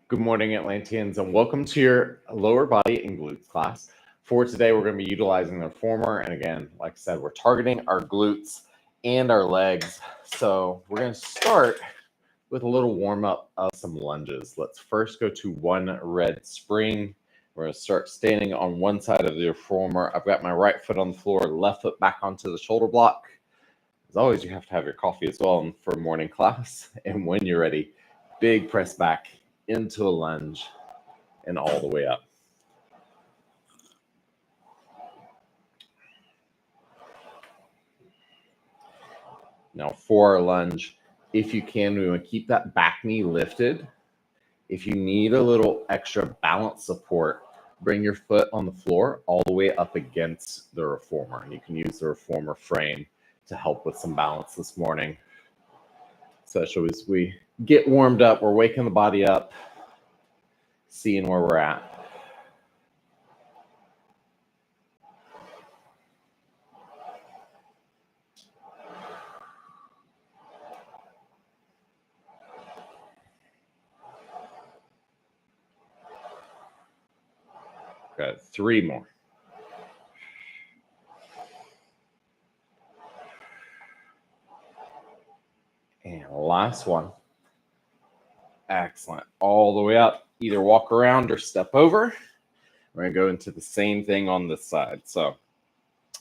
Good morning, Atlanteans, and welcome to your lower body and glutes class. For today, we're going to be utilizing the reformer. And again, like I said, we're targeting our glutes and our legs. So we're going to start with a little warm up of some lunges. Let's first go to one red spring. We're going to start standing on one side of the reformer. I've got my right foot on the floor, left foot back onto the shoulder block. As always, you have to have your coffee as well for morning class. And when you're ready, big press back into a lunge and all the way up. Now for our lunge, if you can, we want to keep that back knee lifted. If you need a little extra balance support, bring your foot on the floor all the way up against the reformer. You can use the reformer frame to help with some balance this morning. Especially as we get warmed up, we're waking the body up, seeing where we're at. Got 3 more. And last one. Excellent. All the way up. Either walk around or step over. We're going to go into the same thing on this side. So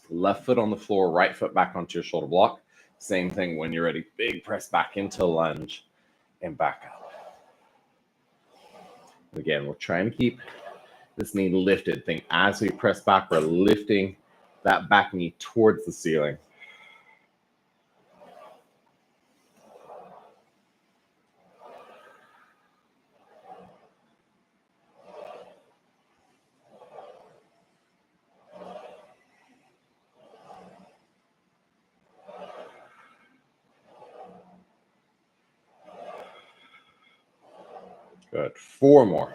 left foot on the floor, right foot back onto your shoulder block. Same thing when you're ready. Big press back into lunge and back up. Again, we're trying to keep this knee lifted. Think as we press back, we're lifting that back knee towards the ceiling. Good. 4 more.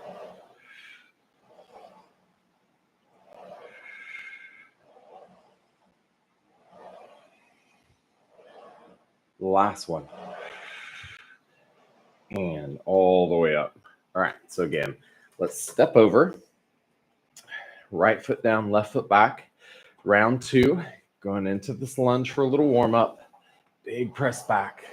Last one. And all the way up. All right. So again, let's step over. Right foot down, left foot back. Round 2. Going into this lunge for a little warm up. Big press back.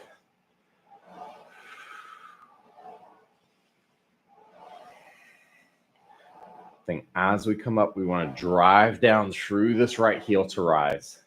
Think as we come up, we want to drive down through this right heel to rise.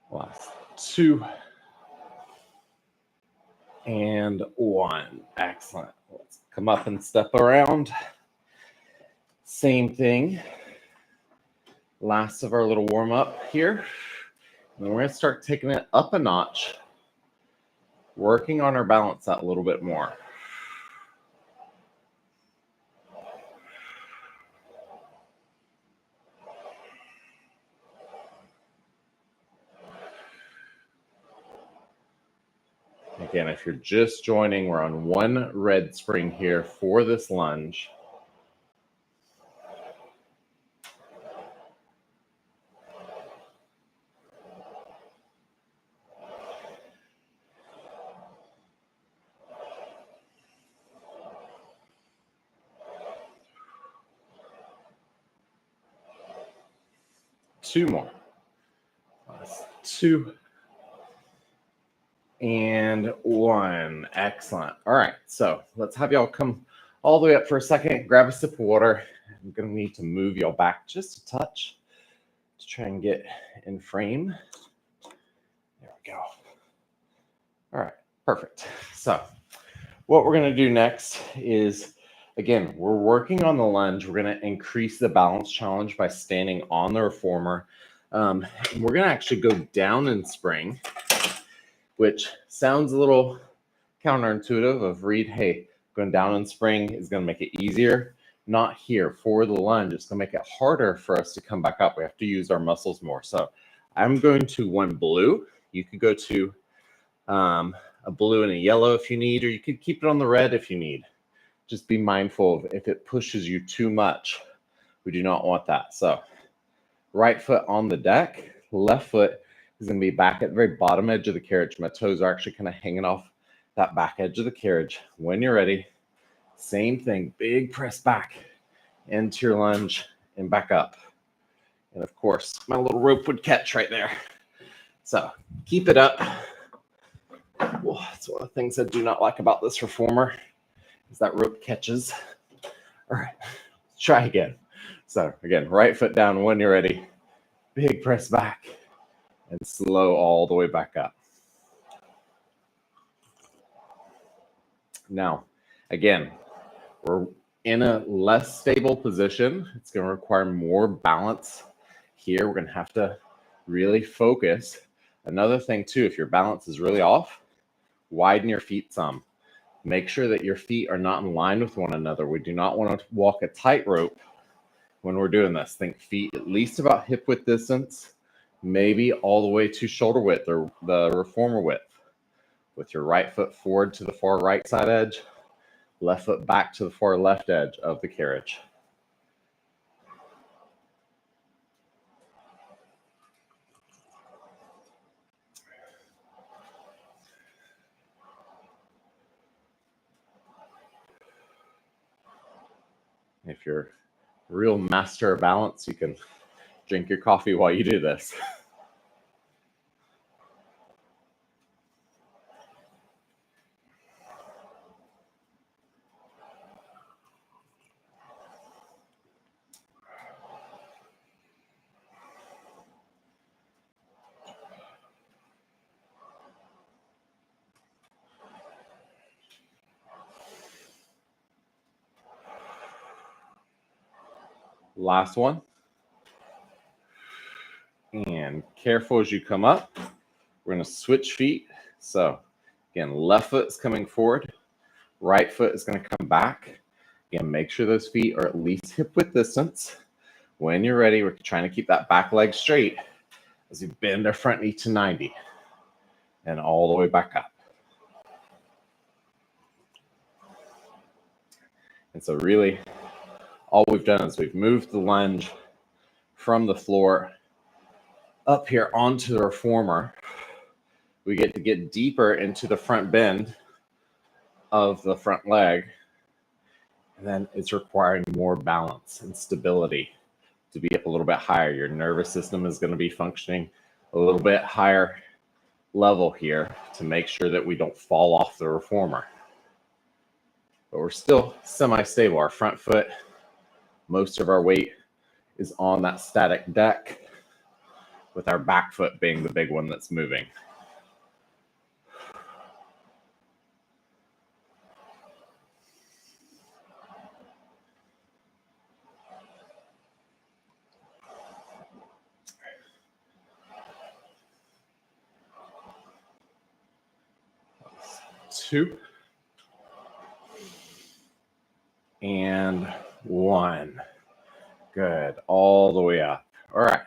Last 2. And 1. Excellent. Let's come up and step around. Same thing. Last of our little warm up here. And then we're going to start taking it up a notch, working on our balance that a little bit more. Again, if you're just joining, we're on one red spring here for this lunge. Two more. Last 2. And 1. Excellent. All right. So let's have y'all come all the way up for a second. Grab a sip of water. I'm going to need to move y'all back just a touch to try and get in frame. There we go. All right. Perfect. So what we're going to do next is, again, we're working on the lunge. We're going to increase the balance challenge by standing on the reformer. We're going to actually go down and spring, which sounds a little counterintuitive of read, hey, going down and spring is going to make it easier. Not here. For the lunge, it's going to make it harder for us to come back up. We have to use our muscles more. So I'm going to one blue. You could go to a blue and a yellow if you need, or you could keep it on the red if you need. Just be mindful of if it pushes you too much. We do not want that. So right foot on the deck, left foot is going to be back at the very bottom edge of the carriage. My toes are actually kind of hanging off that back edge of the carriage. When you're ready, same thing, big press back into your lunge and back up. And of course, my little rope would catch right there. So keep it up. Well, that's one of the things I do not like about this reformer is that rope catches. All right, let's try again. So again, right foot down when you're ready. Big press back and slow all the way back up. Now, again, we're in a less stable position. It's going to require more balance here. We're going to have to really focus. Another thing too, if your balance is really off, widen your feet some. Make sure that your feet are not in line with one another. We do not want to walk a tightrope when we're doing this. Think feet at least about hip width distance, maybe all the way to shoulder width or the reformer width. With your right foot forward to the far right side edge, left foot back to the far left edge of the carriage. If you're a real master of balance, you can drink your coffee while you do this. Last one. And careful as you come up. We're going to switch feet. So again, left foot is coming forward. Right foot is going to come back. Again, make sure those feet are at least hip width distance. When you're ready, we're trying to keep that back leg straight as we bend our front knee to 90 and all the way back up. And so really, all we've done is we've moved the lunge from the floor up here onto the reformer. We get to get deeper into the front bend of the front leg. And then it's requiring more balance and stability to be up a little bit higher. Your nervous system is going to be functioning a little bit higher level here to make sure that we don't fall off the reformer. But we're still semi-stable. Our front foot, most of our weight is on that static deck, with our back foot being the big one that's moving. Two. And one. Good. All the way up. All right.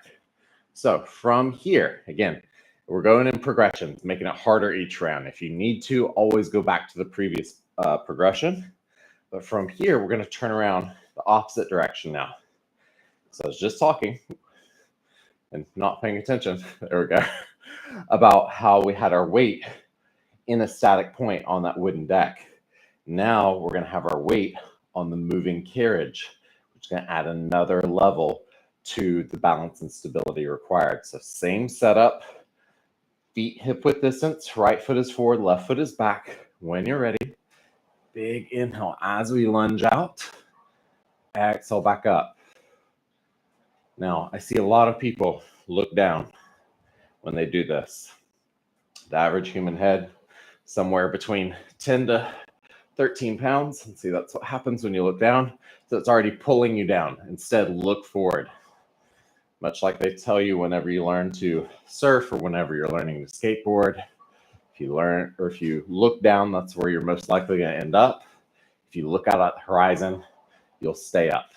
So from here, again, we're going in progressions, making it harder each round. If you need to, always go back to the previous progression. But from here, we're going to turn around the opposite direction now. So I was just talking and not paying attention. There we go. About how we had our weight in a static point on that wooden deck. Now we're going to have our weight on the moving carriage, which is going to add another level to the balance and stability required. So same setup, feet hip width distance, right foot is forward, left foot is back. When you're ready, big inhale as we lunge out, exhale back up. Now, I see a lot of people look down when they do this. The average human head, somewhere between 10 to 13 pounds. And see, that's what happens when you look down. So it's already pulling you down. Instead, look forward. Much like they tell you whenever you learn to surf or whenever you're learning to skateboard. If you learn, or if you look down, that's where you're most likely going to end up. If you look out at the horizon, you'll stay up.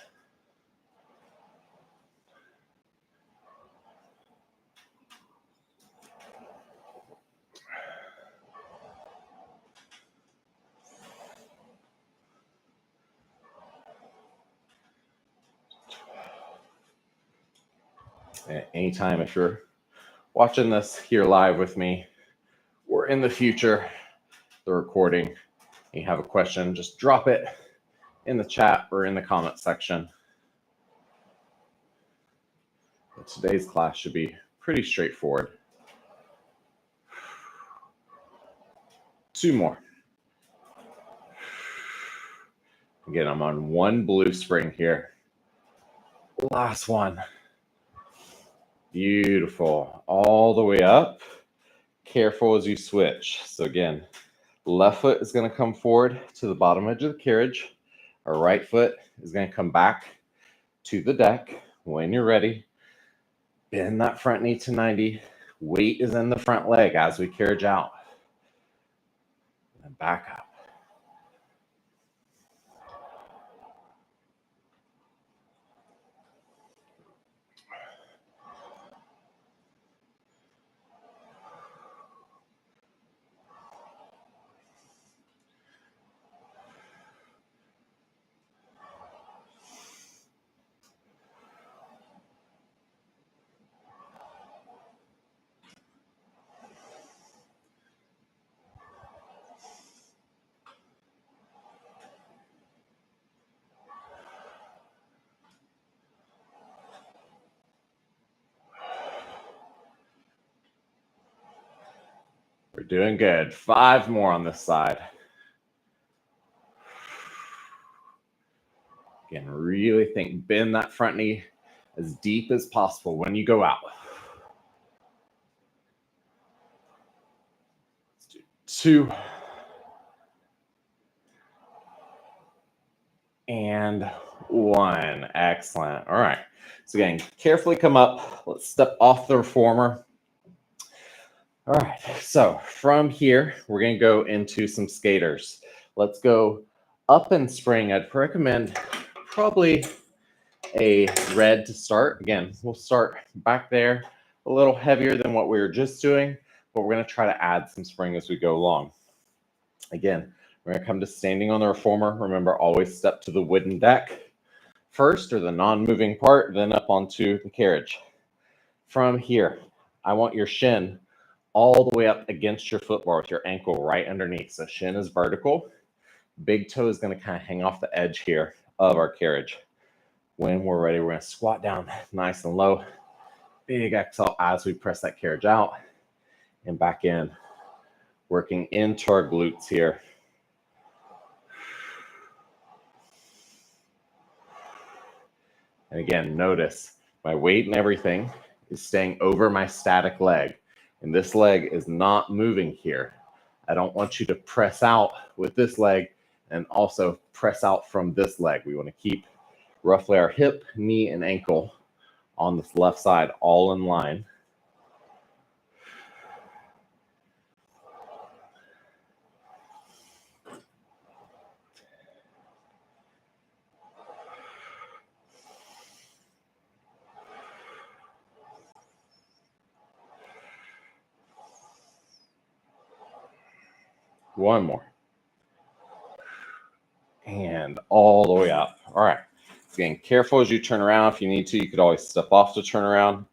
At any time, if you're watching this here live with me or in the future, the recording, and you have a question, just drop it in the chat or in the comment section. But today's class should be pretty straightforward. 2 more. Again, I'm on 1 blue spring here. Last one. Beautiful. All the way up. Careful as you switch. So again, left foot is going to come forward to the bottom edge of the carriage. Our right foot is going to come back to the deck. When you're ready, bend that front knee to 90. Weight is in the front leg as we carriage out. And back up. We're doing good. 5 more on this side. Again, really think, bend that front knee as deep as possible when you go out. Let's do 2. And 1. Excellent. All right. So again, carefully come up. Let's step off the reformer. All right. So from here, we're going to go into some skaters. Let's go up and spring. I'd recommend probably a red to start. Again, we'll start back there a little heavier than what we were just doing, but we're going to try to add some spring as we go along. Again, we're going to come to standing on the reformer. Remember, always step to the wooden deck first, or the non-moving part, then up onto the carriage. From here, I want your shin all the way up against your foot bar with your ankle right underneath. So shin is vertical. Big toe is going to kind of hang off the edge here of our carriage. When we're ready, we're going to squat down nice and low. Big exhale as we press that carriage out and back in. Working into our glutes here. And again, notice my weight and everything is staying over my static leg. And this leg is not moving here. I don't want you to press out with this leg and also press out from this leg. We want to keep roughly our hip, knee, and ankle on this left side all in line. One more. And all the way up. All right. Again, careful as you turn around. If you need to, you could always step off to turn around.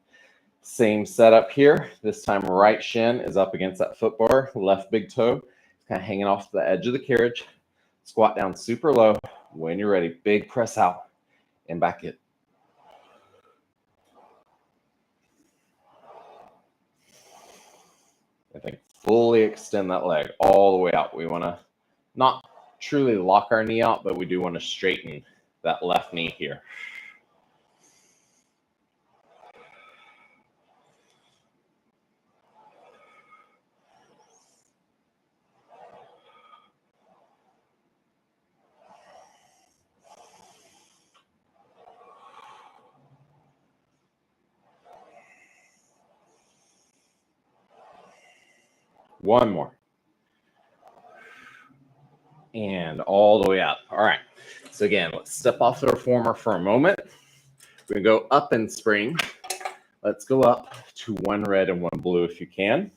Same setup here. This time, right shin is up against that foot bar. Left big toe kind of hanging off the edge of the carriage. Squat down super low. When you're ready, big press out and back in. I think fully extend that leg all the way out. We want to not truly lock our knee out, but we do want to straighten that left knee here. One more. And all the way up. All right. So again, let's step off the reformer for a moment. We're going to go up and spring. Let's go up to 1 red and 1 blue if you can.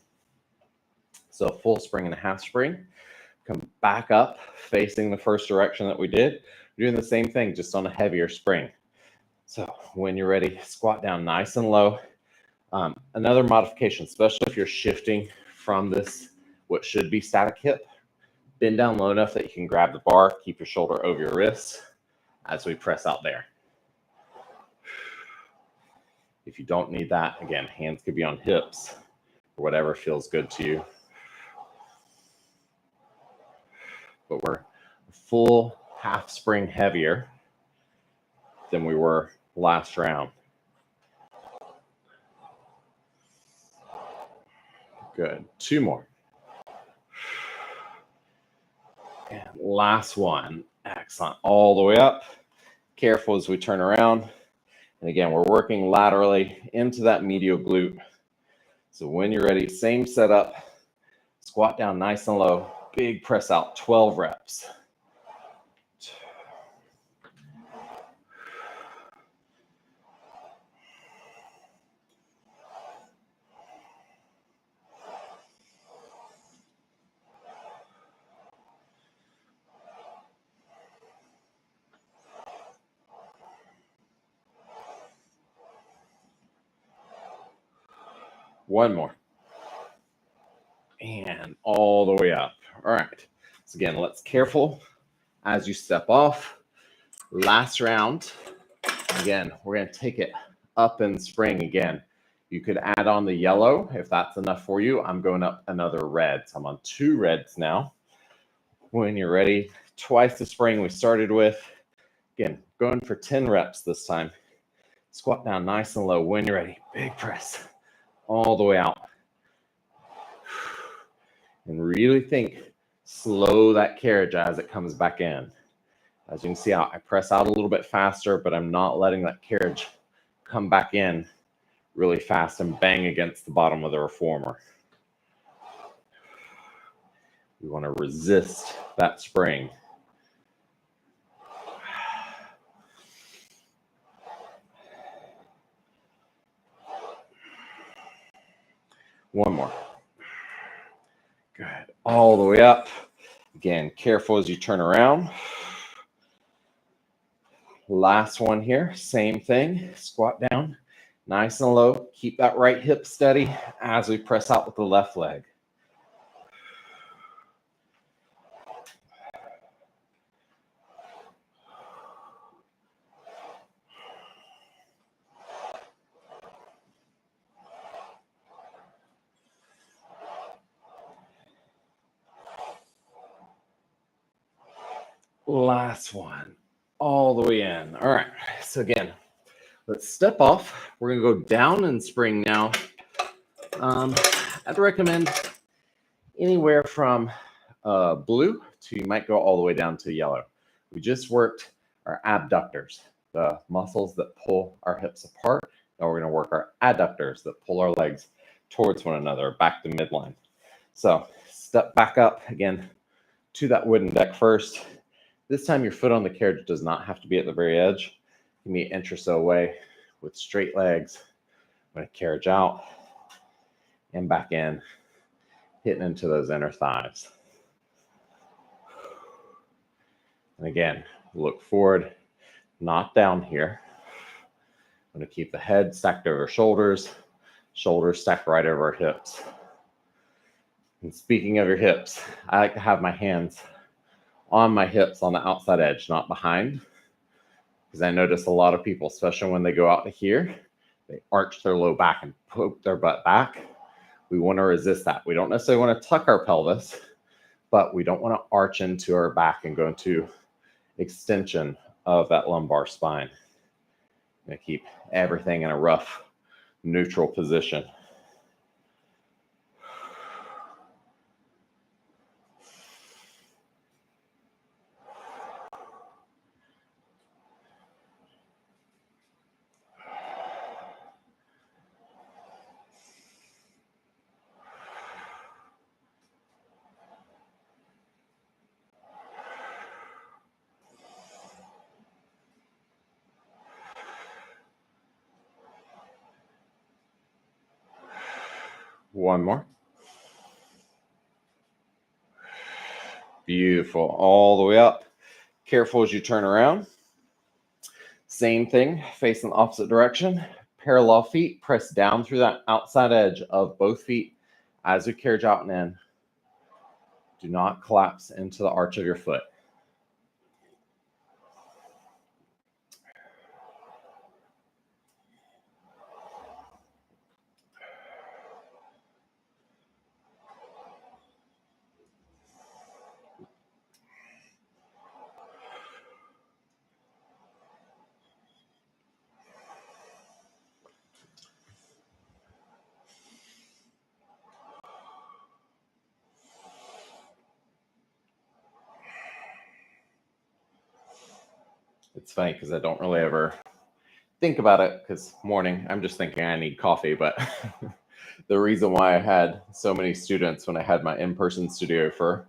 So full spring and a half spring. Come back up facing the first direction that we did. We're doing the same thing, just on a heavier spring. So when you're ready, squat down nice and low. Another modification, especially if you're shifting from this, what should be static hip, bend down low enough that you can grab the bar, keep your shoulder over your wrist as we press out there. If you don't need that, again, hands could be on hips or whatever feels good to you. But we're a full half spring heavier than we were last round. Good. 2 more. And last one. Excellent. All the way up. Careful as we turn around. And again, we're working laterally into that medial glute. So when you're ready, same setup. Squat down nice and low. Big press out, 12 reps. One more. And all the way up. All right. So again, let's careful as you step off. Last round. Again, we're going to take it up and spring again. You could add on the yellow if that's enough for you. I'm going up another red. So I'm on 2 reds now. When you're ready, twice the spring we started with. Again, going for 10 reps this time. Squat down nice and low. When you're ready, big press all the way out. And really think, slow that carriage as it comes back in. As you can see, I press out a little bit faster, but I'm not letting that carriage come back in really fast and bang against the bottom of the reformer. We want to resist that spring. One more. Good. All the way up. Again, careful as you turn around. Last one here. Same thing. Squat down. Nice and low. Keep that right hip steady as we press out with the left leg. Last one. All the way in. All right. So again, let's step off. We're going to go down and spring now. I'd recommend anywhere from blue to you might go all the way down to yellow. We just worked our abductors, the muscles that pull our hips apart. Now we're going to work our adductors that pull our legs towards one another, back to midline. So step back up again to that wooden deck first. This time your foot on the carriage does not have to be at the very edge. You can be an inch or so away with straight legs. I'm going to carriage out and back in, hitting into those inner thighs. And again, look forward, not down here. I'm going to keep the head stacked over shoulders, shoulders stacked right over our hips. And speaking of your hips, I like to have my hands on my hips on the outside edge, not behind. Because I notice a lot of people, especially when they go out to here, they arch their low back and poke their butt back. We want to resist that. We don't necessarily want to tuck our pelvis, but we don't want to arch into our back and go into extension of that lumbar spine. I'm going to keep everything in a rough, neutral position. One more. Beautiful. All the way up. Careful as you turn around. Same thing, facing the opposite direction. Parallel feet, press down through that outside edge of both feet as we carriage out and in. Do not collapse into the arch of your foot. It's funny because I don't really ever think about it because morning, I'm just thinking I need coffee. But the reason why I had so many students when I had my in-person studio for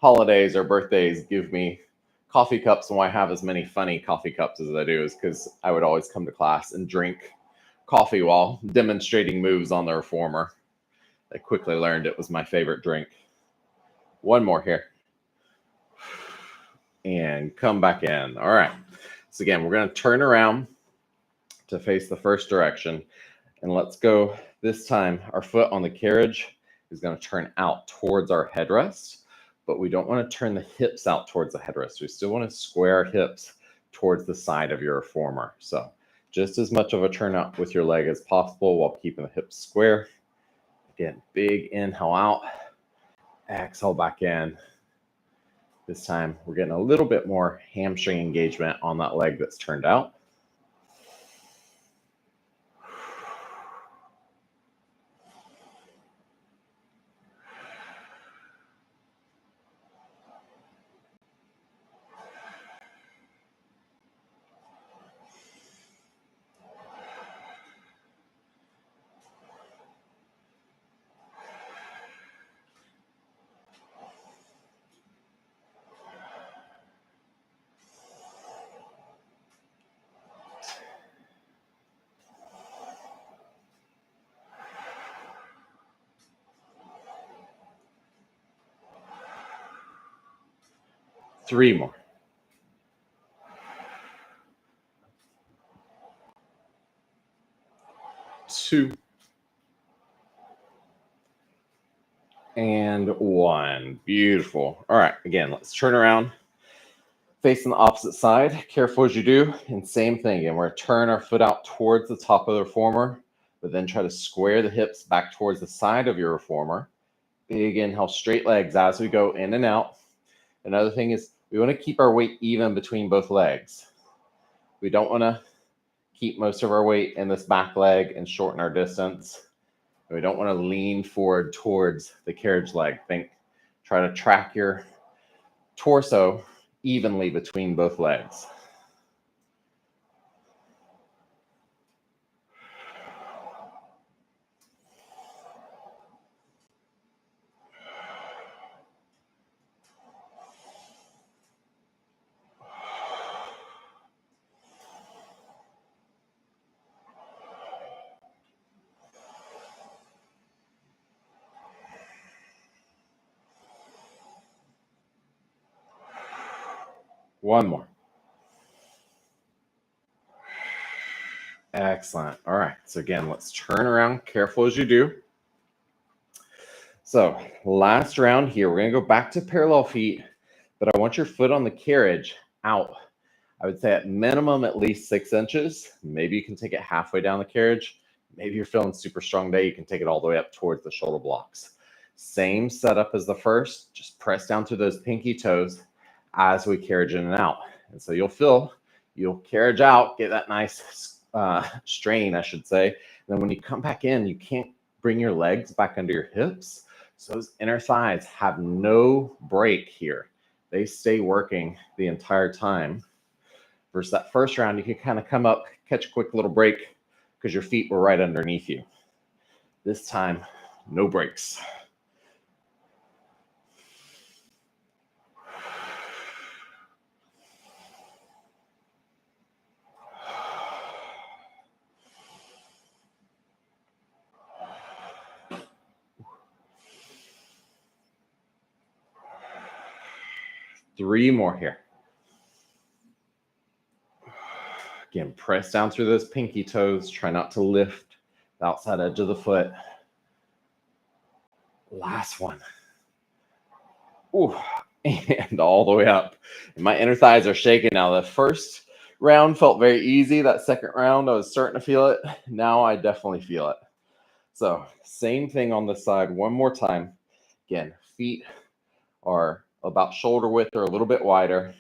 holidays or birthdays give me coffee cups, and why I have as many funny coffee cups as I do is because I would always come to class and drink coffee while demonstrating moves on the reformer. I quickly learned it was my favorite drink. One more here. And come back in. All right. So again, we're going to turn around to face the first direction. And let's go this time. Our foot on the carriage is going to turn out towards our headrest, but we don't want to turn the hips out towards the headrest. We still want to square our hips towards the side of your reformer. So just as much of a turn out with your leg as possible while keeping the hips square. Again, big inhale out, exhale back in. This time, we're getting a little bit more hamstring engagement on that leg that's turned out. Three more. Two. And one. Beautiful. All right, again, let's turn around, facing the opposite side. Careful as you do. And same thing. Again, we're going to turn our foot out towards the top of the reformer, but then try to square the hips back towards the side of your reformer. Big inhale, straight legs as we go in and out. Another thing is we want to keep our weight even between both legs. We don't want to keep most of our weight in this back leg and shorten our distance. We don't want to lean forward towards the carriage leg. Try to track your torso evenly between both legs. One more. Excellent. All right. So again, let's turn around. Careful as you do. So last round here, we're going to go back to parallel feet, but I want your foot on the carriage out. I would say at minimum at least 6 inches. Maybe you can take it halfway down the carriage. Maybe you're feeling super strong day. You can take it all the way up towards the shoulder blocks. Same setup as the first. Just press down through those pinky toes as we carriage in and out. And so you'll carriage out, get that nice strain, I should say. And then when you come back in, you can't bring your legs back under your hips. So those inner thighs have no break here. They stay working the entire time. Versus that first round, you can kind of come up, catch a quick little break because your feet were right underneath you. This time, no breaks. Three more here. Again, press down through those pinky toes. Try not to lift the outside edge of the foot. Last one. Ooh, and all the way up. And my inner thighs are shaking now. The first round felt very easy. That second round, I was starting to feel it. Now I definitely feel it. So same thing on this side. One more time. Again, feet are about shoulder width or a little bit wider.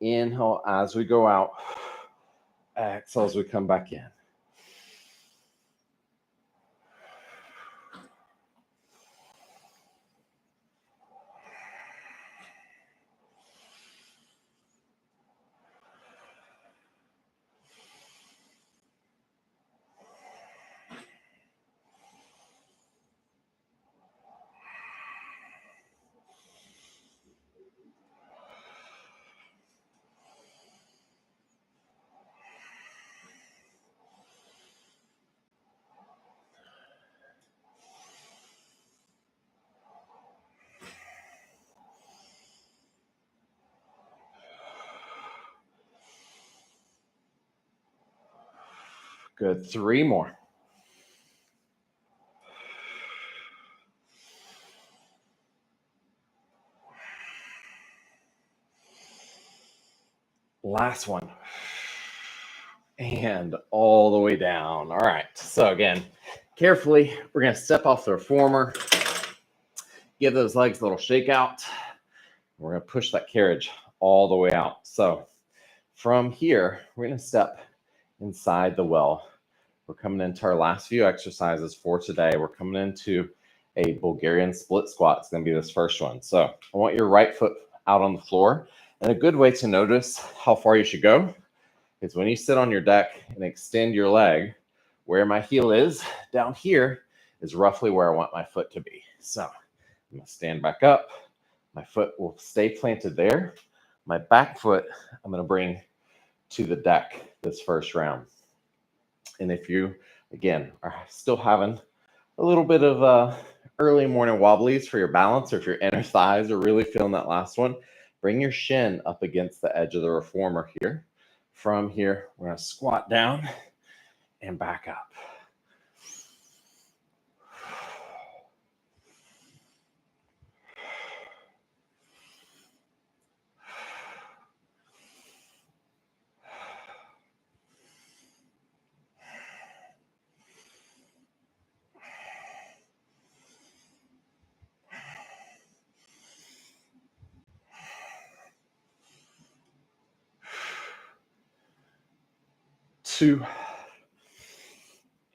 Inhale as we go out. Exhale as we come back in. Good. 3 more. Last one. And all the way down. All right. So again, carefully, we're going to step off the reformer. Give those legs a little shake out. We're going to push that carriage all the way out. So from here, we're going to step inside the well. We're coming into our last few exercises for today. We're coming into a Bulgarian split squat. It's going to be this first one. So I want your right foot out on the floor. And a good way to notice how far you should go is when you sit on your deck and extend your leg, where my heel is down here is roughly where I want my foot to be. So I'm going to stand back up. My foot will stay planted there. My back foot, I'm going to bring to the deck this first round. And if you, again, are still having a little bit of early morning wobblies for your balance, or if your inner thighs are really feeling that last one, bring your shin up against the edge of the reformer here. From here, we're going to squat down and back up. Two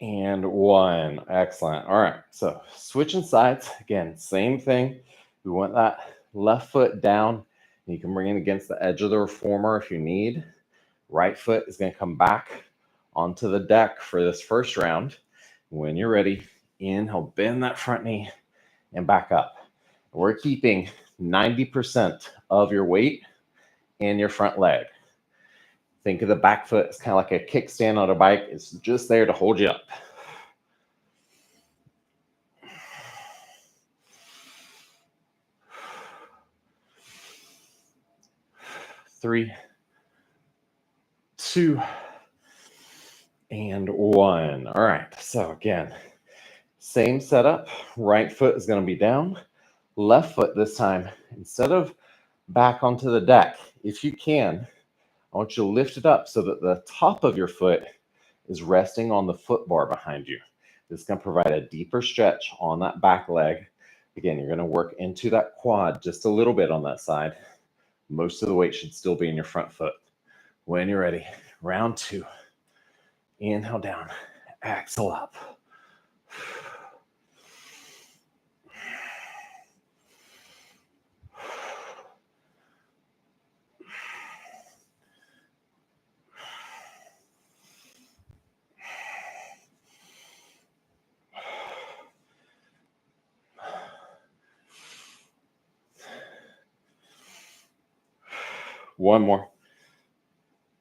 and one. Excellent. All right. So switching sides. Again, same thing. We want that left foot down. You can bring it against the edge of the reformer if you need. Right foot is going to come back onto the deck for this first round. When you're ready, inhale, bend that front knee and back up. We're keeping 90% of your weight in your front leg. Think of the back foot as kind of like a kickstand on a bike. It's just there to hold you up. Three, two, and one. All right. So again, same setup. Right foot is going to be down. Left foot this time, instead of back onto the deck, if you can, I want you to lift it up so that the top of your foot is resting on the foot bar behind you. This is going to provide a deeper stretch on that back leg. Again, you're going to work into that quad just a little bit on that side. Most of the weight should still be in your front foot. When you're ready, round two. Inhale down, exhale up. One more.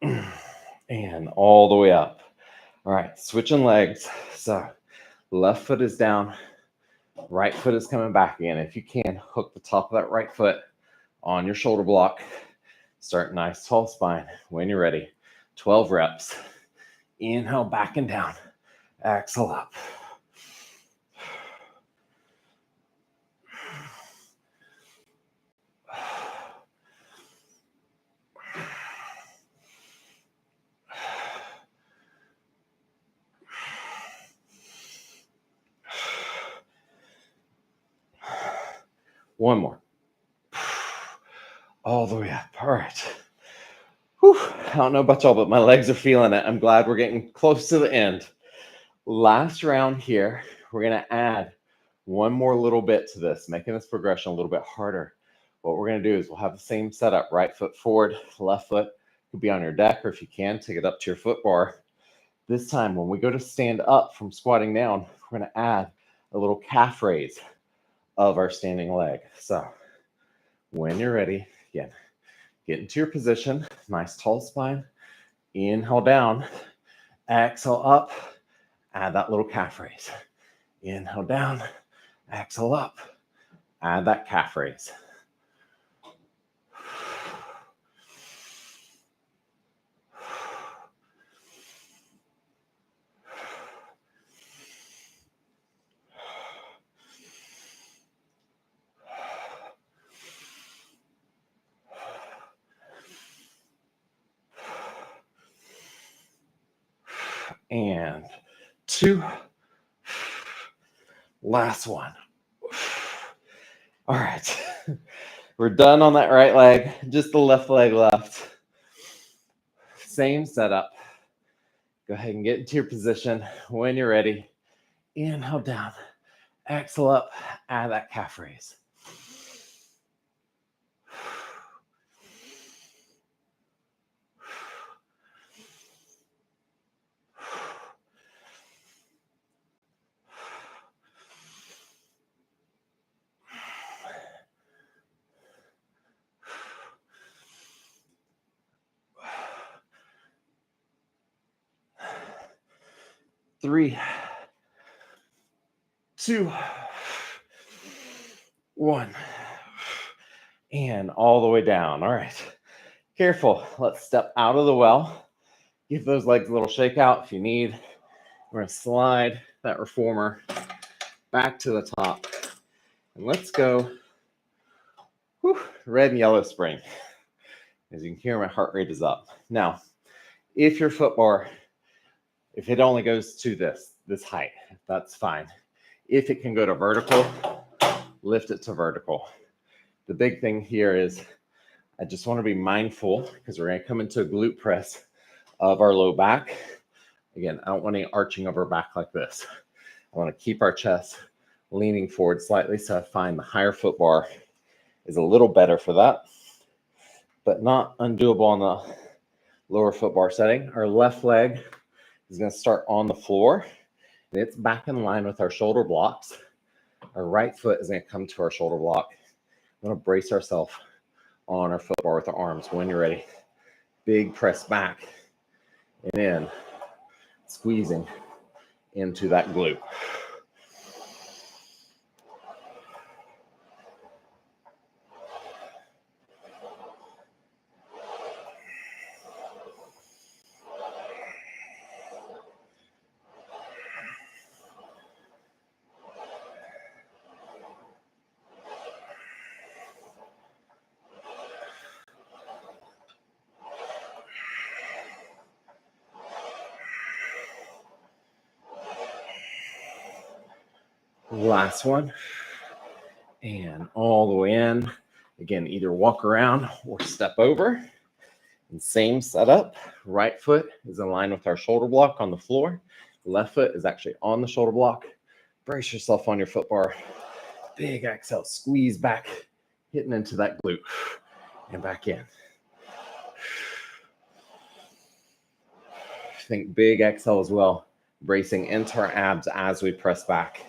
And all the way up. All right, switching legs. So left foot is down. Right foot is coming back again. If you can, hook the top of that right foot on your shoulder block. Start nice tall spine. When you're ready, 12 reps. Inhale, back and down. Exhale up. One more. All the way up. All right. Whew. I don't know about y'all, but my legs are feeling it. I'm glad we're getting close to the end. Last round here, we're going to add one more little bit to this, making this progression a little bit harder. What we're going to do is we'll have the same setup, right foot forward, left foot could be on your deck, or if you can, take it up to your foot bar. This time, when we go to stand up from squatting down, we're going to add a little calf raise of our standing leg. So when you're ready, again, get into your position, nice tall spine, inhale down, exhale up, add that little calf raise. Inhale down, exhale up, add that calf raise. And 2. Last one. All right. We're done on that right leg. Just the left leg left. Same setup. Go ahead and get into your position when you're ready. Inhale down. Exhale up. Add that calf raise. Three, 2, 1. And all the way down. All right. Careful. Let's step out of the well. Give those legs a little shake out if you need. We're going to slide that reformer back to the top. And let's go red and yellow spring. As you can hear, my heart rate is up. Now, if your foot bar, if it only goes to this height, that's fine. If it can go to vertical, lift it to vertical. The big thing here is I just want to be mindful because we're going to come into a glute press of our low back. Again, I don't want any arching of our back like this. I want to keep our chest leaning forward slightly, so I find the higher foot bar is a little better for that, but not undoable on the lower foot bar setting. Our left leg is going to start on the floor, and it's back in line with our shoulder blocks. Our right foot is going to come to our shoulder block. I'm going to brace ourselves on our foot bar with our arms when you're ready. Big press back and in, squeezing into that glute. Last one. And all the way in. Again, either walk around or step over. And same setup. Right foot is in line with our shoulder block on the floor. Left foot is actually on the shoulder block. Brace yourself on your foot bar. Big exhale. Squeeze back, hitting into that glute. And back in. Think big exhale as well. Bracing into our abs as we press back.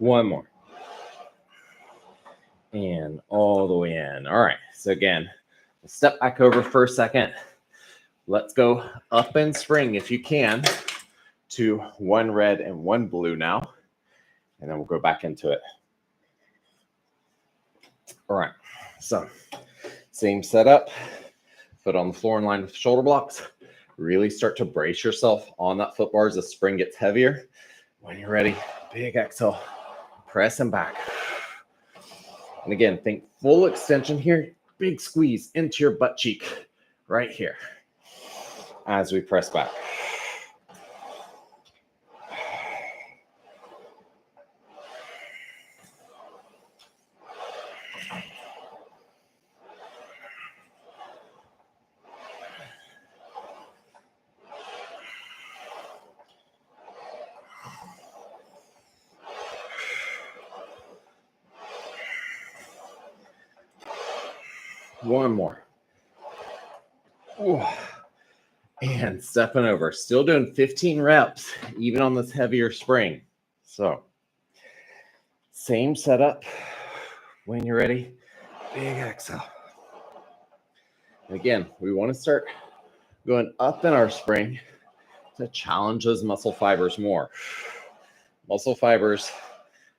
One more. And all the way in. All right. So again, step back over for a second. Let's go up and spring if you can to one red and one blue now. And then we'll go back into it. All right. So same setup. Foot on the floor in line with shoulder blocks. Really start to brace yourself on that foot bar as the spring gets heavier. When you're ready, big exhale. Press them back. And again, think full extension here. Big squeeze into your butt cheek right here as we press back. One more. Ooh. And stepping over. Still doing 15 reps, even on this heavier spring. So, same setup. When you're ready, big exhale. And again, we want to start going up in our spring to challenge those muscle fibers more. Muscle fibers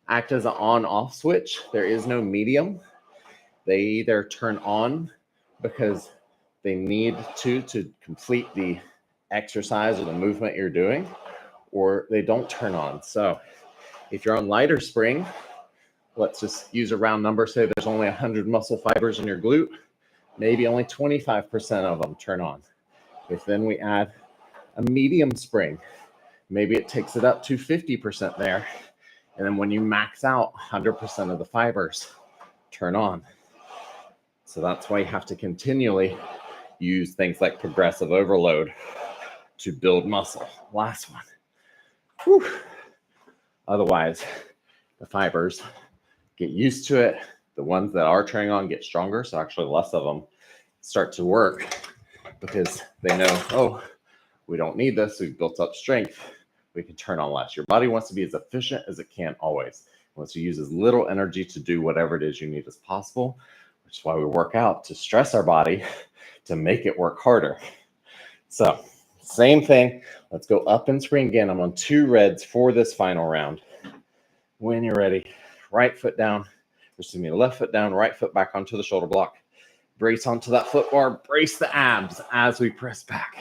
act as an on-off switch. There is no medium. They either turn on because they need to complete the exercise or the movement you're doing, or they don't turn on. So if you're on lighter spring, let's just use a round number. Say there's only 100 muscle fibers in your glute. Maybe only 25% of them turn on. If then we add a medium spring, maybe it takes it up to 50% there. And then when you max out, 100% of the fibers turn on. So that's why you have to continually use things like progressive overload to build muscle. Last one. Whew. Otherwise, the fibers get used to it. The ones that are turning on get stronger. So actually less of them start to work because they know, oh, we don't need this. We've built up strength. We can turn on less. Your body wants to be as efficient as it can always. It wants to use as little energy to do whatever it is you need as possible, which is why we work out, to stress our body, to make it work harder. So same thing. Let's go up and spring again. I'm on 2 reds for this final round. When you're ready, right foot down, left foot down, right foot back onto the shoulder block. Brace onto that foot bar, brace the abs as we press back.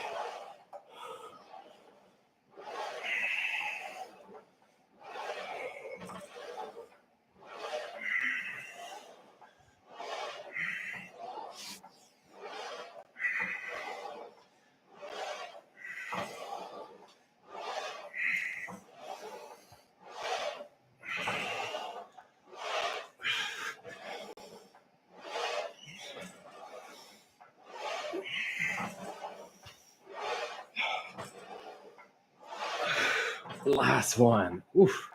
Last one. Oof.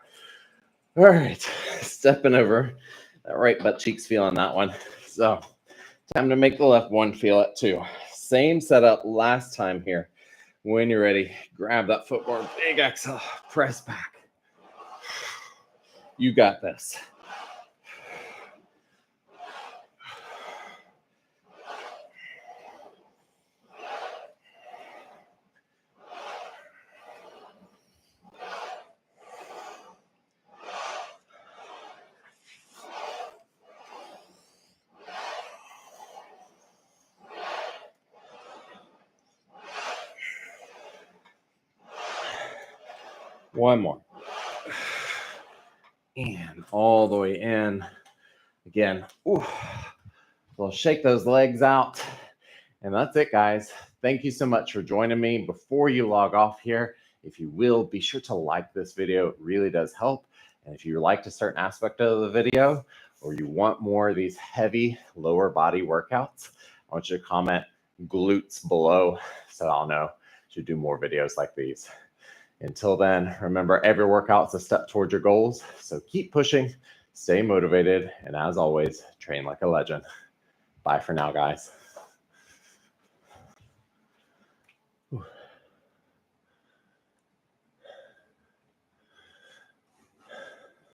All right, stepping over. That right butt cheek's feeling that one. So time to make the left one feel it too. Same setup last time here. When you're ready, grab that foot bar, big exhale, press back. You got this. One more. And all the way in. Again, ooh. We'll shake those legs out. And that's it, guys. Thank you so much for joining me. Before you log off here, if you will, be sure to like this video. It really does help. And if you like a certain aspect of the video, or you want more of these heavy lower body workouts, I want you to comment glutes below so I'll know to do more videos like these. Until then, remember, every workout is a step towards your goals. So keep pushing, stay motivated, and as always, train like a legend. Bye for now, guys. Ooh.